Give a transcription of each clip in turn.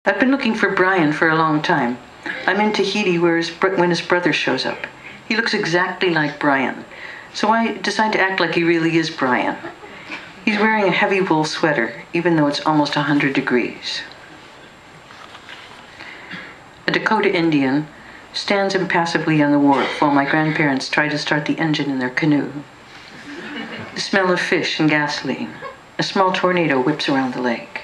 I've been looking for Brian for a long time. I'm in Tahiti when his brother shows up. He looks exactly like Brian, so I decide to act like he really is Brian. He's wearing a heavy wool sweater, even though it's almost 100 degrees. A Dakota Indian stands impassively on the wharf while my grandparents try to start the engine in their canoe. The smell of fish and gasoline. A small tornado whips around the lake.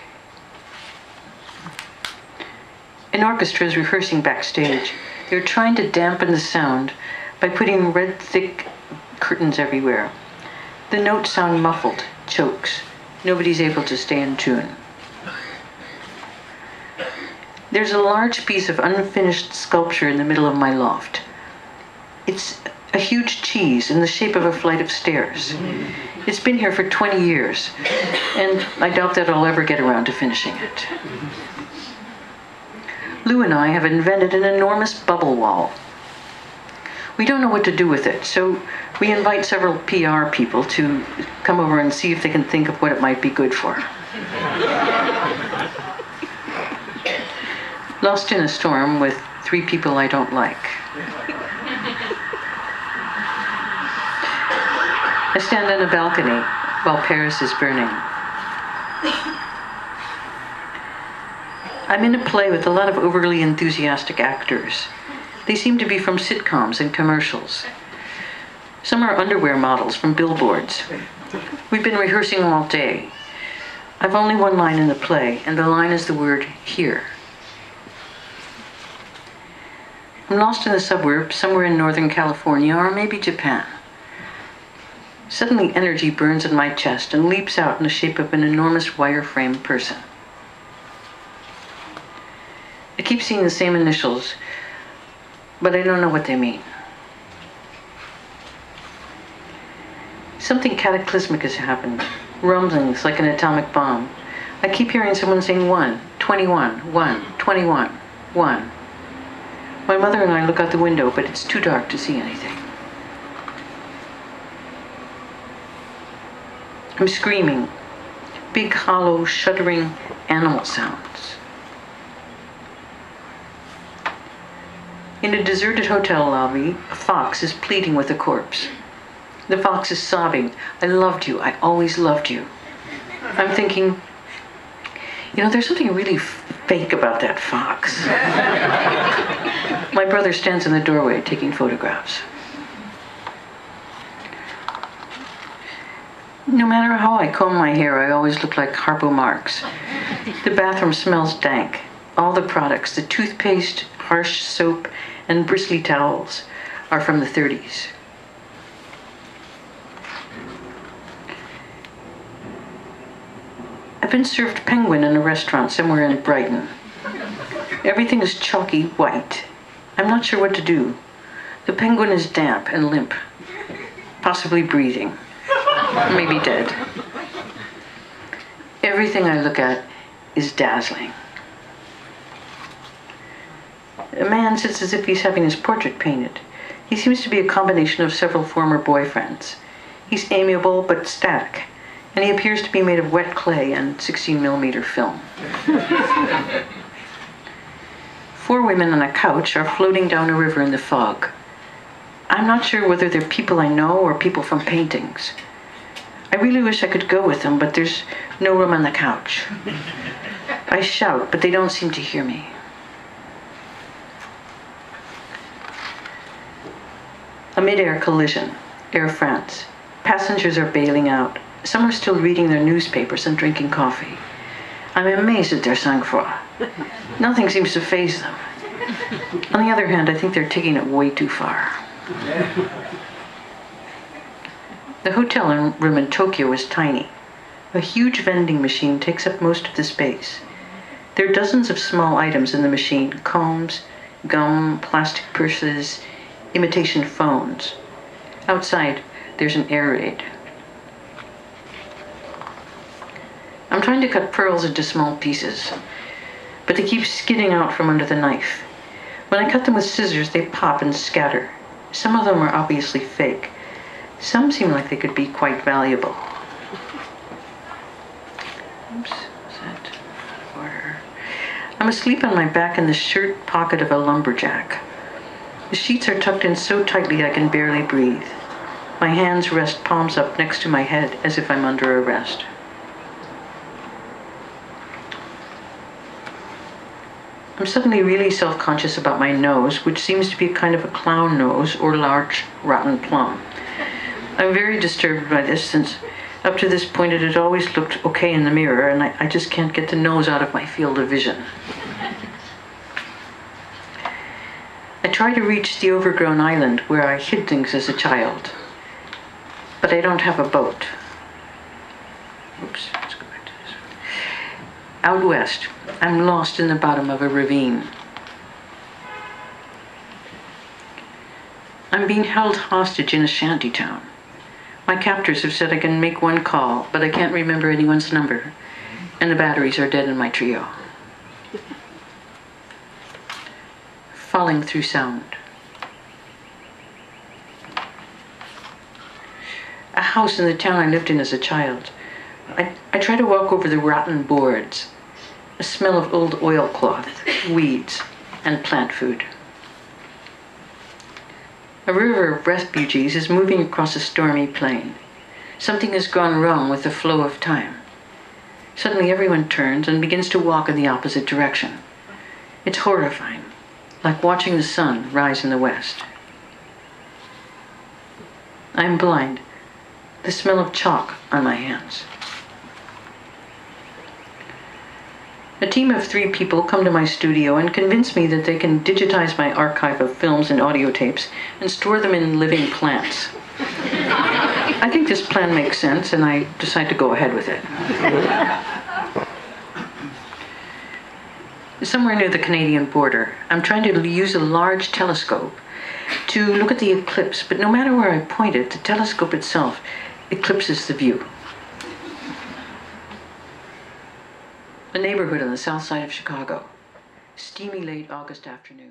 An orchestra is rehearsing backstage. They're trying to dampen the sound by putting red, thick curtains everywhere. The notes sound muffled, chokes. Nobody's able to stay in tune. There's a large piece of unfinished sculpture in the middle of my loft. It's a huge cheese in the shape of a flight of stairs. It's been here for 20 years, and I doubt that I'll ever get around to finishing it. Lou and I have invented an enormous bubble wall. We don't know what to do with it, so we invite several PR people to come over and see if they can think of what it might be good for. Lost in a storm with 3 people I don't like. I stand on a balcony while Paris is burning. I'm in a play with a lot of overly enthusiastic actors. They seem to be from sitcoms and commercials. Some are underwear models from billboards. We've been rehearsing all day. I've only one line in the play, and the line is the word here. I'm lost in the suburbs, somewhere in Northern California, or maybe Japan. Suddenly, energy burns in my chest and leaps out in the shape of an enormous wireframe person. I keep seeing the same initials, but I don't know what they mean. Something cataclysmic has happened. Rumblings like an atomic bomb. I keep hearing someone saying 1, 21, 1, 21, 1. My mother and I look out the window, but it's too dark to see anything. I'm screaming. Big, hollow, shuddering animal sounds. In a deserted hotel lobby, a fox is pleading with a corpse. The fox is sobbing. I loved you. I always loved you. I'm thinking, you know, there's something really fake about that fox. My brother stands in the doorway taking photographs. No matter how I comb my hair, I always look like Harpo Marx. The bathroom smells dank. All the products, the toothpaste, harsh soap, and bristly towels are from the 30s. I've been served penguin in a restaurant somewhere in Brighton. Everything is chalky white. I'm not sure what to do. The penguin is damp and limp, possibly breathing, maybe dead. Everything I look at is dazzling. A man sits as if he's having his portrait painted. He seems to be a combination of several former boyfriends. He's amiable but static, and he appears to be made of wet clay and 16mm film. 4 women on a couch are floating down a river in the fog. I'm not sure whether they're people I know or people from paintings. I really wish I could go with them, but there's no room on the couch. I shout, but they don't seem to hear me. A mid-air collision, Air France. Passengers are bailing out. Some are still reading their newspapers and drinking coffee. I'm amazed at their sang-froid. Nothing seems to faze them. On the other hand, I think they're taking it way too far. The hotel room in Tokyo is tiny. A huge vending machine takes up most of the space. There are dozens of small items in the machine: combs, gum, plastic purses, imitation phones. Outside, there's an air raid. I'm trying to cut pearls into small pieces, but they keep skidding out from under the knife. When I cut them with scissors, they pop and scatter. Some of them are obviously fake. Some seem like they could be quite valuable. Oops, is that order? I'm asleep on my back in the shirt pocket of a lumberjack. The sheets are tucked in so tightly I can barely breathe. My hands rest palms up next to my head as if I'm under arrest. I'm suddenly really self-conscious about my nose, which seems to be a kind of a clown nose or large rotten plum. I'm very disturbed by this, since up to this point it had always looked okay in the mirror, and I just can't get the nose out of my field of vision. I try to reach the overgrown island where I hid things as a child, but I don't have a boat. Oops, let's go back to this one. Out west, I'm lost in the bottom of a ravine. I'm being held hostage in a shanty town. My captors have said I can make one call, but I can't remember anyone's number, and the batteries are dead in my trio. Falling through sound. A house in the town I lived in as a child. I try to walk over the rotten boards. A smell of old oilcloth, weeds, and plant food. A river of refugees is moving across a stormy plain. Something has gone wrong with the flow of time. Suddenly everyone turns and begins to walk in the opposite direction. It's horrifying, like watching the sun rise in the west. I'm blind. The smell of chalk on my hands. A team of 3 people come to my studio and convince me that they can digitize my archive of films and audio tapes and store them in living plants. I think this plan makes sense, and I decide to go ahead with it. Somewhere near the Canadian border, I'm trying to use a large telescope to look at the eclipse, but no matter where I point it, the telescope itself eclipses the view. A neighborhood on the south side of Chicago. Steamy late August afternoon.